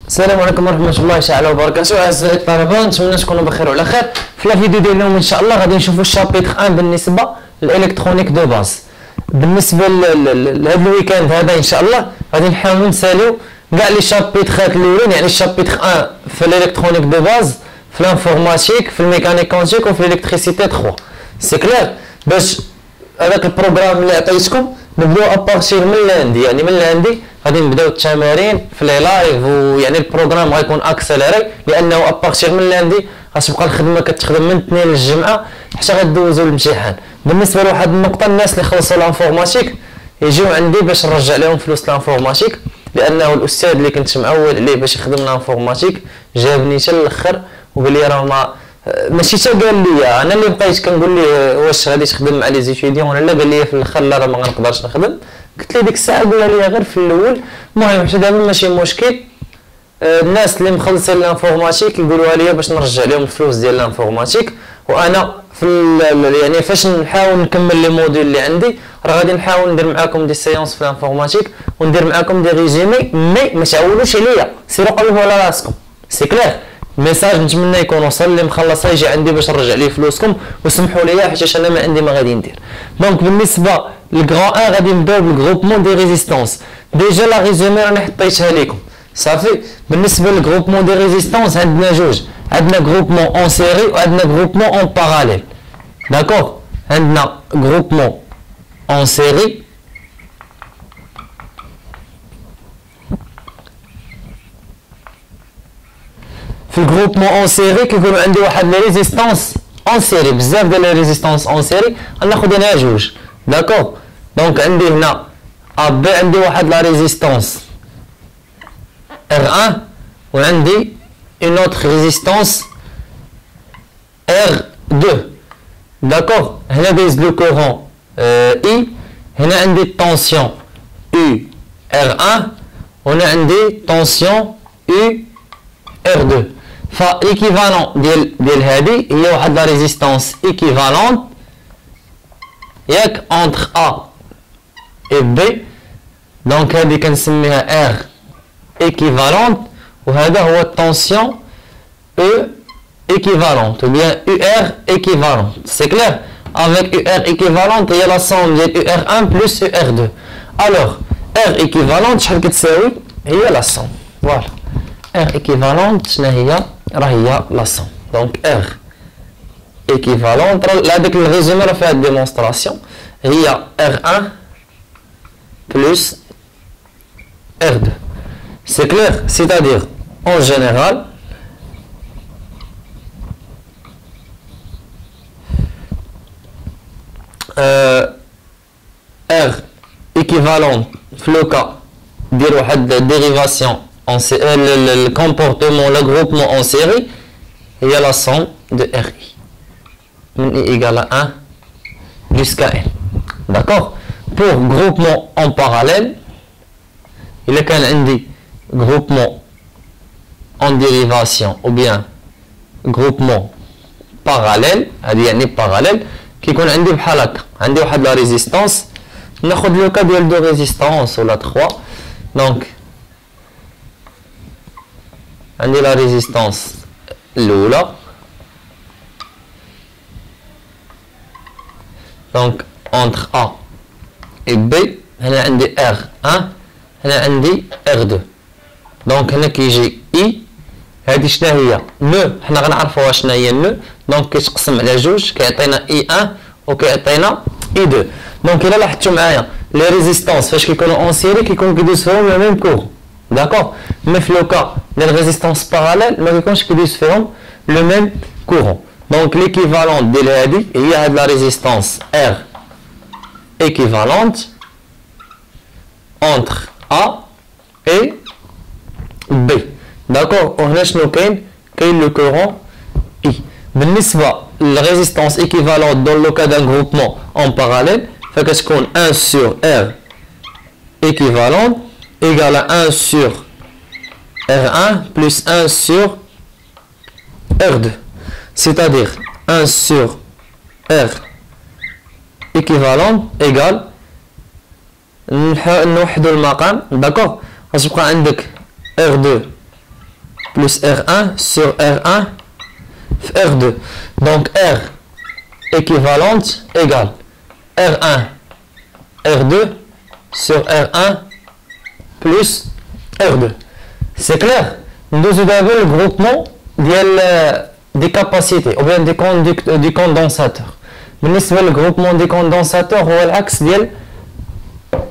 السلام عليكم ورحمة الله تعالى وبركاته. أعزائي الطلبة، نتمنى تكونوا بخير وعلى خير. في الفيديو ديال اليوم إن شاء الله غادي نشوفوا الشابيتر 1 بالنسبة للإلكترونيك دو باز. بالنسبة لهذا الويكاند هذا إن شاء الله غادي نحاولوا نساليو كاع لي شابيترات الأولين، يعني الشابيتر 1 في الإلكترونيك دو باز، في الانفورماتيك، في الميكانيك كونتيك وفي الإلكتريسيتي 3. سي كلير؟ باش هذاك البروغرام اللي عطيتكم نبداو ابارتير من لاندي، يعني من لاندي غادي نبداو التمارين في لي لايف، ويعني البروغرام غيكون اكسلري لانه ابارتير من لاندي غتبقى الخدمه كتخدم من الاثنين للجمعه حتى غدوزو الامتحان. بالنسبه لواحد النقطه، الناس اللي خلصوا الانفورماتيك يجيو عندي باش نرجع لهم فلوس الانفورماتيك، لانه الاستاذ اللي كنت معول عليه باش يخدم الانفورماتيك جابني حتى الاخر وقال لي راه ماشي تا قال لي، انا اللي بقيت كنقول ليه واش غادي تخدم مع لي زيتيديون ولا لا، قال لي في الاخر لا راه ما غنقدرش نخدم. قلت لي ديك الساعه قولها لي غير في الاول. المهم حتى دابا ماشي مشكل، الناس اللي مخلصين الانفورماتيك يقولوها لي باش نرجع لهم الفلوس ديال الانفورماتيك، وانا في يعني فاش نحاول نكمل لي موديل اللي عندي راه غادي نحاول ندير معاكم دي سيونس في الانفورماتيك وندير معاكم دي ريزومي، مي ما تعولوش عليا، سيروا قلبوا على راسكم. سي كلير؟ ميساج نتمنى يكون وصل، اللي مخلصها يجي عندي باش نرجع ليه فلوسكم، وسمحوا لي حيت انا ما عندي ما غادي ندير. دونك بالنسبه للغران 1 غادي نبداو بالجروبمون دي ريزيستونس. ديجا لا ريزومي راني حطيتها لكم صافي. بالنسبه للجروبمون دي ريزيستونس عندنا جوج، عندنا جروبمون اون سيري وعندنا جروبمون اون باراليل. داكوغ، عندنا جروبمون اون سيري في الجروبمون اون سيري كيكونوا عندي واحد لي ريزيستونس اون سيري، بزاف ديال لي ريزيستونس اون سيري، غناخذ هنا جوج. داكوغ، دونك عندي هنا ا بي عندي واحد لا ريزيستونس R1 وعندي اون اوتر ريزيستونس R2. داكوغ، هنا دايز لو كورون I، هنا عندي الطونسيون U R1 وهنا عندي طونسيون U R2. فايكيفالون ديال هادي هي واحد لا ريزيستونس ايكيفالونت ياك اونتر A et B. دونك هادي كنسميها R ايكيفالونت، وهذا هو الطونسيون E équivalente ou bien UR équivalente. C'est clair? Avec UR équivalente هي la somme ديال UR1 plus UR2. Alors R équivalente شحال كتساوي؟ هي la somme. Voilà. R équivalente شنو هي؟ راه هي لا سوم. دونك R équivalente هذاك الريزومي راه فيها ديمونستراسيون، هي R1 plus R2. C'est clair? C'est-à-dire en général R équivalent في لو كا دير واحد ديريفاسيون le comportement, le groupement en série, il y a la somme de RI. I égale à 1 jusqu'à N. D'accord? Pour groupement en parallèle, il y a un groupement en dérivation ou bien groupement parallèle, c'est-à-dire parallèle, qui est عندي بحال هكا، عندي واحد la résistance، ناخذ le cas ديال 2 résistance ولا 3. Donc عندي لا ريزيستانس الاولى، دونك اونتر A et B، هنا عندي R1 هنا عندي R2. دونك هنا كيجي I، هادي شنو هي؟ نو، حنا غنعرفوها شنو هي نو، دونك كيتقسم على جوج كيعطينا I1 وكيعطينا I2. دونك الا لاحظتوا معايا لي ريزيستانس فاش كيكونوا اون سيري كيكون كيدوز فيهم لو ميم كور. D'accord? Mais le cas de la résistance parallèle, nous avons le même courant. Donc l'équivalent de l'ADI, il y a de la résistance R équivalente entre A et B. D'accord? On a le courant I. بالنسبة la résistance équivalente dans le cas d'un groupement en parallèle, fait que c'est 1 sur R équivalente égale à 1 sur R1 plus 1 sur R2. C'est-à-dire 1 sur R équivalent égale نوحدوا المقام. داكوغ، غتبقى عندك R2 plus R1 sur R1 R2. Donc R équivalente égale R1 R2 sur R1 plus R2. C'est clair? Nous avons le groupement des capacités ou bien des condensateurs. Le groupement des condensateurs هو العكس ديال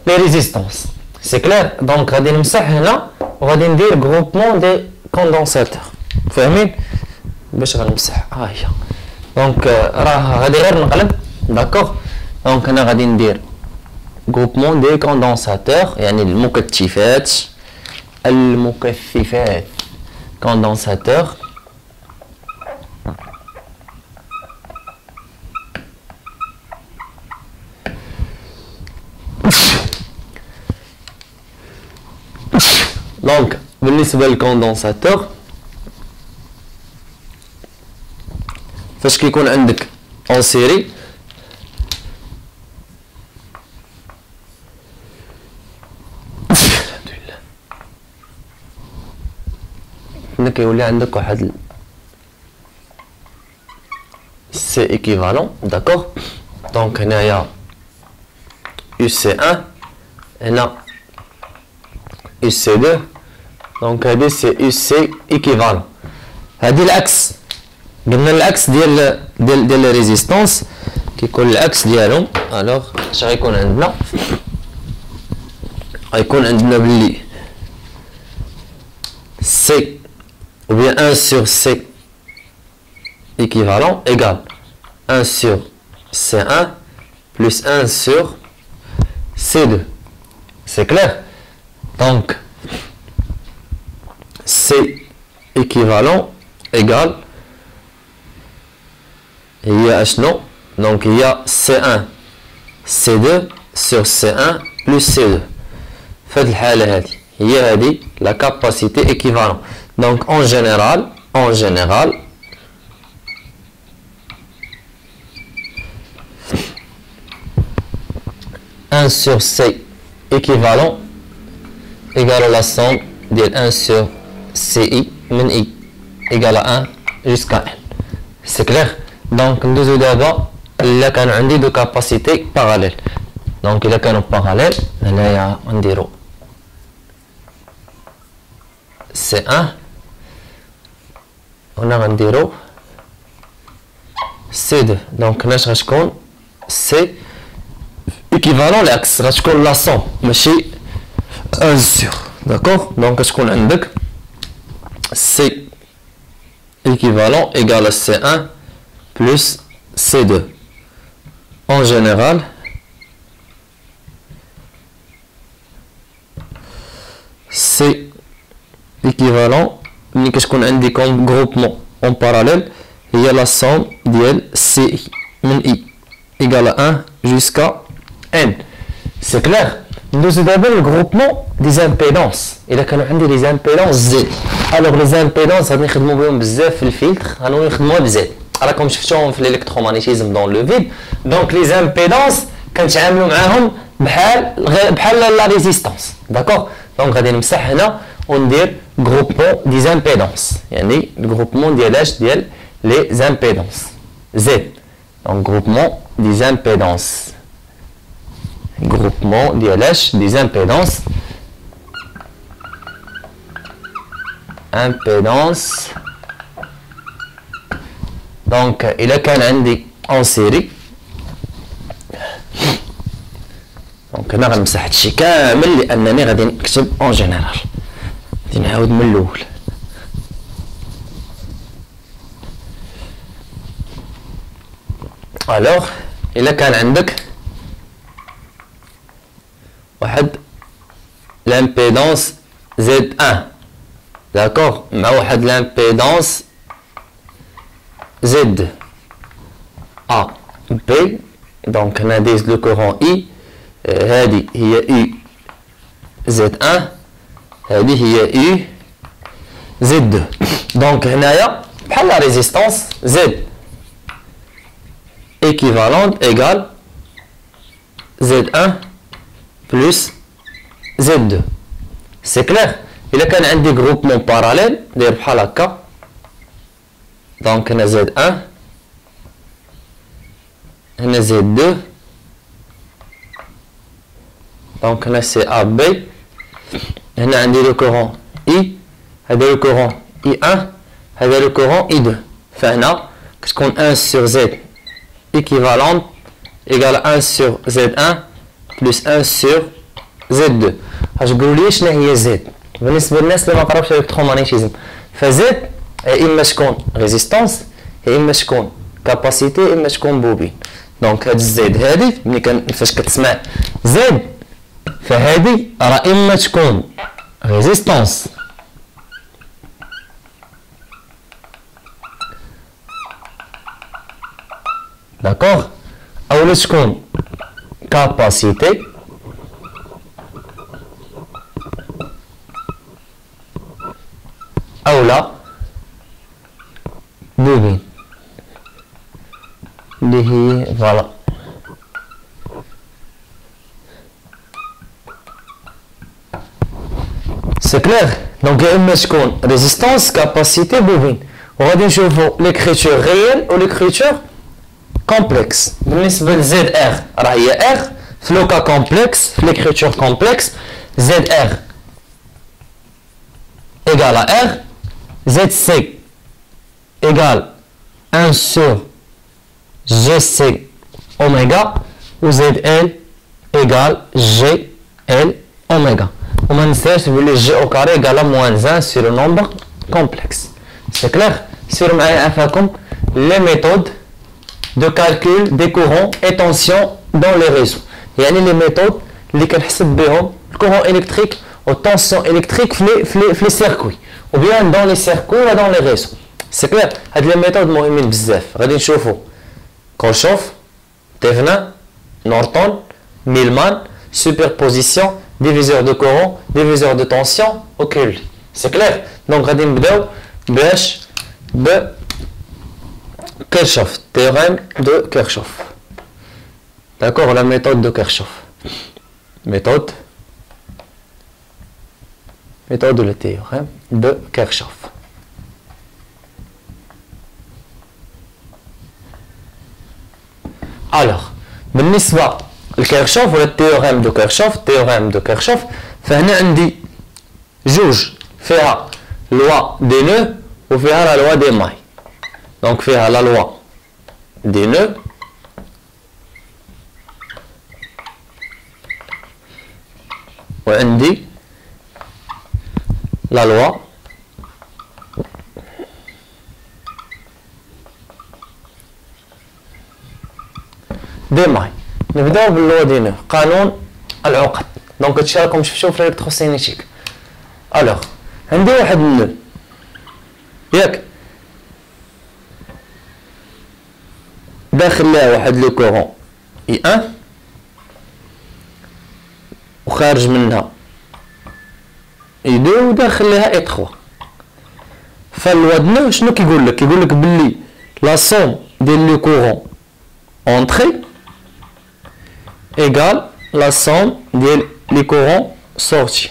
les résistances. C'est clair? Donc غادي نمسح هنا وغادي ندير groupement des condensateurs. فاهمين؟ باش غنمسح ها هي. دونك راه غادي غير نقلب. داكوغ؟ دونك هنا غادي ندير groupement des condensateurs يعني المكثفات condensateur donc بالنسبة للكوندنساتور فاش كيكون عندك en série هنا كيولي عندك واحد سي ايكيفالون داكوغ دونك هنايا يو سي 1 هنا يو سي 2 دونك هادي سي يو سي ايكيفالون هادي العكس قلنا العكس ديال لي ريزيستانس كيكون العكس ديالهم الوغ اش غيكون عندنا بلي سي ou bien 1 sur C équivalent égale 1 sur C1 plus 1 sur C2. C'est clair? Donc, C équivalent égale, il y a non, donc il y a C1, C2 sur C1 plus C2. Faites le حالة هذه la capacité équivalente. Donc en général, 1 sur C équivalent égale à la somme de 1 sur CI min I égale à 1 jusqu'à N. C'est clair? Donc nous avons d'abord il y a deux capacités parallèles. Donc il y a un parallèle, là on dirait C1 on a un zéro C2 donc là je compte C équivalent l'axe je compte la somme ماشي 1 sur d'accord donc je compte عندك C équivalent égale à C1 plus C2 en général C équivalent mais qu'est-ce qu'on indique comme groupement en parallèle il y a la somme de CI min I égale à 1 jusqu'à N. C'est clair? Nous avons le groupement des impédances. Il y a des impédances Z. Alors les impédances غادي نخدموا بهم بزاف في الفلتر غادي نخدموها بزاف راكم شفتوهم في الالكترومagnétisme dans le vide. Donc les impédances كنتعاملوا معاهم بحال la résistance. D'accord? Donc غادي نمسح هنا وندير groupement des impédances يعني الجروبمون ديال les impédances Z. Donc groupement des impédances des impédances donc il a كان عندي en série دونك انا غنمسح هادشي كامل لانني غادي نكتب en général غادي نعاود من الاول alors الا كان عندك واحد l'impédance Z1 d'accord مع واحد l'impédance Z A B donc هنا دايز لو كورون I هذه هي U Z1 هذه هي U Z2 donc هنايا بحال la résistance Z équivalente égale Z1 plus Z2 c'est clair إلا كان عندي groupement parallèle داير بحال هكا دونك هنا Z1 هنا Z2 دونك هنا سي A B هنا عندي لو كورون I هذا لو كورون I1 هذا لو كورون I2 فهنا كتكون 1 sur Z équivalente égale 1 sur Z1 plus 1 sur Z2 اش تقولوا لي شنو هي Z بالنسبه للناس اللي ما قراوش الالكترومغناطيزم فزد اما تكون ريزيستانس اما تكون كاباسيتي اما تكون بوبين دونك هاد الزد هادي ملي فاش كتسمع زد فهادي راه اما تكون ريزيستانس داكوغ اولا تكون كاباسيتي اولا بوبين اللي هي فوالا سي كلير دونك يا اما تكون ريزيستانس كاباسيتي بوبين وغادي نشوفو ليكريتور ريال و ليكريتور كومبلكس بالنسبه لزد ار راه هي ار في لوكا كومبلكس في ليكريتور كومبلكس زد ار égale à R, ZC égale 1 sur GC oméga ou ZL égale GL oméga. On va dire G au carré égale à moins 1 sur le nombre complexe. C'est clair? Sur les méthodes de calcul des courants et tensions dans les réseaux. Il y a les méthodes qui calculent le courant électrique aux tensions électriques في les circuits ou bien dans les circuits ou dans les réseaux. C'est clair. هاد les méthodes مهمين بزاف. غادي نشوفوا كورشوف تيفنا نورتون ميلمان superposition diviseur de courant diviseur de tension اوكي. C'est clair. Donc غادي نبداو باش ب Kirchhoff, théorème de Kirchhoff. D'accord, la méthode de Kirchhoff. Méthode le théorème de Kirchhoff. Alors, بالنسبة لكيرشوف ولا التيوريم دو كيرشوف فهنا عندي جوج فيها لوا دي نو وفيها لا لوا دي ماي. دونك فيها لا لوا دي نو وعندي لا لوا دي ماي. نبداو باللوا دي نو قانون العقد. دونك هادشي راكم شفتوه في الالكتروسينيتيك. الوغ عندي واحد النو ياك داخل لها واحد لو كورون اي ان وخارج منها اي دو وداخل لها اي 3. فاللوا دو نو شنو كيقول لك؟ كيقول لك بلي لا سوم ديال لو كورون اونطري ايغال لا سوم ديال لي كورون سورتي.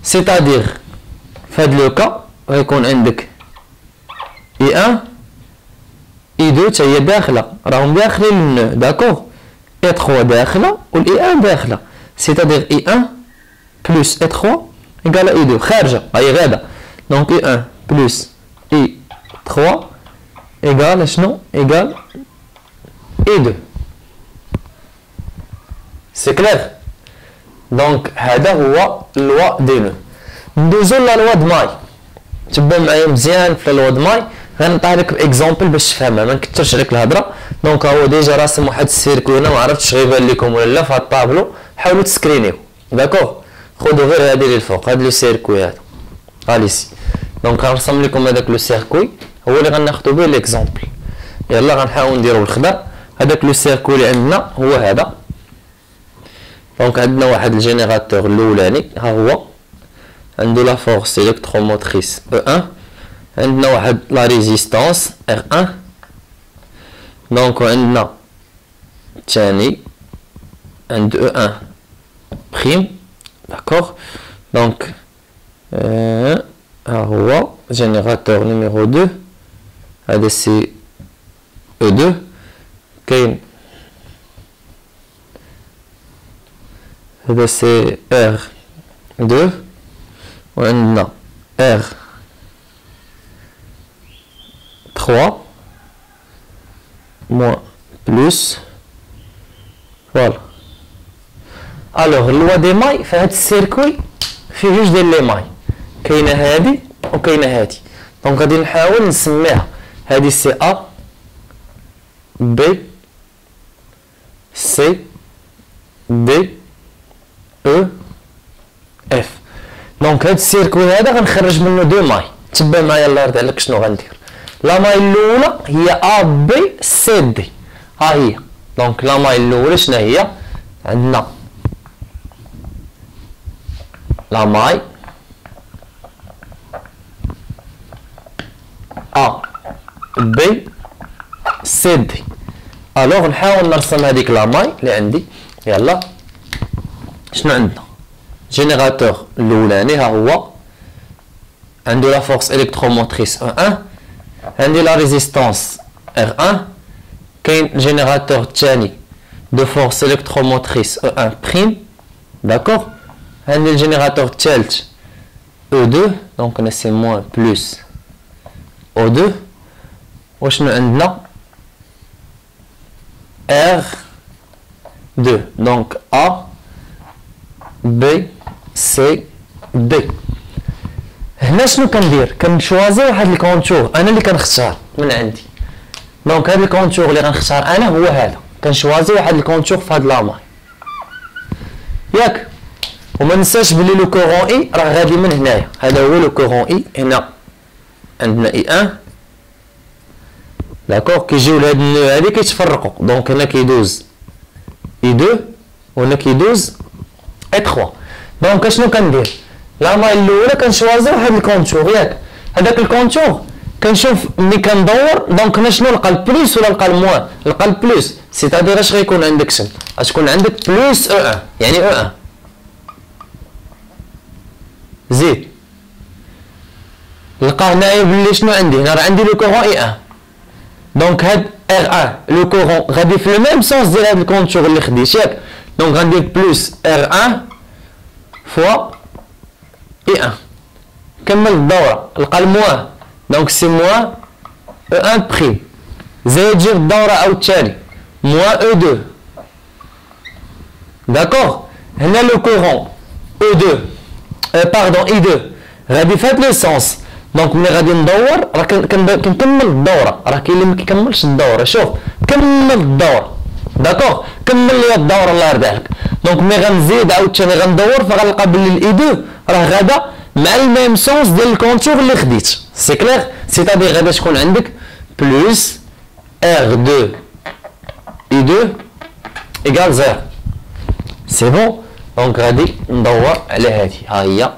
سيتادير فهاد لو كا غيكون عندك اي ان اي 2 حتى هي داخله راهم داخلين للنو داكوغ اي 3 داخله والاي 1 داخله سيتادير اي 1 بلس اي 3 ايغال اي 2 خارجه هي غاده دونك اي 1 بلس اي 3 ايغال شنو ايغال اي 2. سي كلير. دونك هذا هو لوا دي نو. ندوزو لا لوا د ماي. تبعوا معايا مزيان في لوا د ماي غنعطيها لك باكزومبل باش تفهمها ما نكثرش عليك الهضره. دونك هو ديجا راسم واحد السيركوي هنا ما عرفتش غيبان لكم ولا لا في هاد الطابلو حاولوا تسكرينيو داكوغ خذوا غير هادي اللي الفوق هاد لو سيركوي هذا اليسي. دونك غنرسم لكم هذاك لو سيركوي هو اللي غناخذوا به ليكزومبل. يلا غنحاول نديرو الخضر. هذاك لو سيركوي اللي عندنا هو هذا. دونك عندنا واحد الجينيراتور الاولاني ها هو عنده لا فورس الكتروموتريس E1 عندنا واحد لا ريزيستانس R1 دونك عندنا الثاني عند E1 بريم داكوغ Donc, générateur numéro 2, c'est E2, c'est R2, on a R3, moins, plus, voilà. Alors, loi des mailles, fait un circuit, fait juste des mailles. كاينه هذه وكاينه هذه دونك غادي نحاول نسميها هذه سي ا بي سي دي او اف دونك هذا السيركوي هذا غنخرج منه دو ماي تبع معايا الله يرضي عليك شنو غندير لا ماي الاولى هي ا بي سي دي ها هي دونك لا ماي الاولى شنو هي عندنا لا ماي A B C D الوغ نحاول نرسم هذيك لا ماي اللي عندي يلا شنو عندنا جينيراتور الاولاني ها هو عنده لا فورس الكتروموتريس E1 عندي لا ريزيستانس R1 كاين جينيراتور الثاني دو فورس الكتروموتريس E1 بريم داكوغ عندي الجينيراتور الثالث E2 دونك هنا سي موان بلوس O2 وشنو عندنا R2 دونك A B C D هنا شنو كندير كنشوازي واحد الكونتور انا اللي كنختار من عندي دونك هذا الكونتور اللي غنختار انا هو هذا كنشوازي واحد الكونتور في هاد لاماي ياك وما ننساش بلي لو كورون اي راه غادي من هنايا هذا هو لو كورون اي هنا عندنا اي 1 داكوغ كيجيو لهاد النوع هادي كيتفرقوا دونك هنا كيدوز اي 2 وهنا كيدوز اي 3 دونك اشنو كندير لا ماي الاولى كنشوازي واحد الكونتور ياك هذاك الكونتور كنشوف ملي كندور دونك هنا شنو نلقى البلوس ولا نلقى الموان نلقى البلوس سيتادير اش غيكون عندك شنو غتكون عندك بلوس او 1 يعني او 1 زيد نلقى هنايا بلي شنو عندي هنا راه عندي لو كورون اي 1 دونك هاد R1 لو كورون غادي في لو ميم سونس ديال هاد الكونتور اللي خديت ياك دونك غندير بلوس R1 فوا اي 1 كمل الدورة لقى الموان دونك سي موان E1 بريم زايد تجي الدورة عاوتاني موان E2 داكوغ هنا لو كورون E2 باردون I2 غادي في هاد لو سونس دونك ملي غادي ندور راه كنكمل الدوره راه كاين اللي ما كيكملش الدوره شوف كمل الدوره داكوغ كمل لي الدوره الله يرضي عليك دونك ملي غنزيد عاوتاني غندور فغنلقى بلي الاي 2 راه غادا مع الميم سونس ديال الكونتور اللي خديت سي كلير سيتادير غادا تكون عندك بلوس R2 I2 ايكال 0 سي بون دونك غادي ندور على هادي ها هي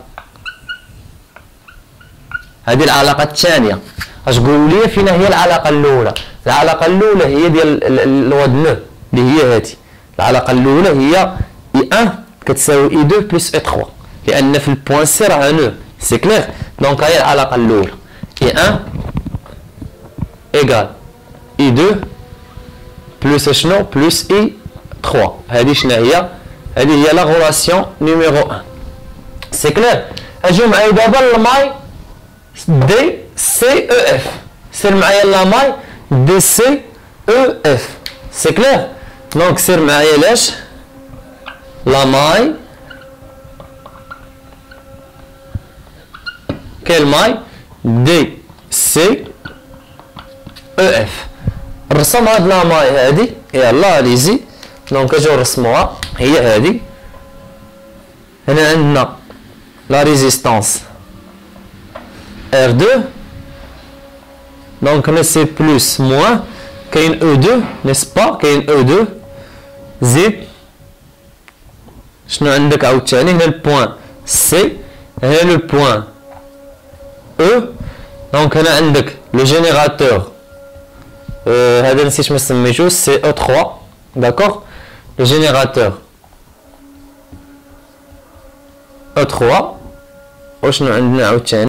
هذه العلاقة الثانية اش قولوا لي فينا هي العلاقة الأولى العلاقة الأولى هي ديال الواد نو اللي هي هذه العلاقة الأولى هي اي 1 كتساوي اي 2 بلس اي 3 لأن في البوان سي راه نو سي كلير دونك هي العلاقة الأولى اي 1 ايكال اي 2 بلس شنو بلس اي 3 هذه شنو هي هذه هي لا غولاسيون نيميرو 1 سي كلير اجيو معايا دابا الماي دي سي او اف سير معايا لا ماي دي سي او اف سي كلير دونك سير معايا لاش لا ماي كاين ماي دي سي او اف نرسم هاد لا ماي هادي يلا ليزي دونك اجيو نرسموها هي هادي هنا عندنا لا ريزيستانس R2 donc هنا سي بلس موان كاين E2 نيس با كاين E2 زيد شنو عندك عاوتاني هنا البوان سي هنا لو بوان E دونك هنا عندك لو جينيراتور هذا نسيت ما سميتوش سي O3 داكوغ لو جينيراتور O3 وشنو عندنا عاوتاني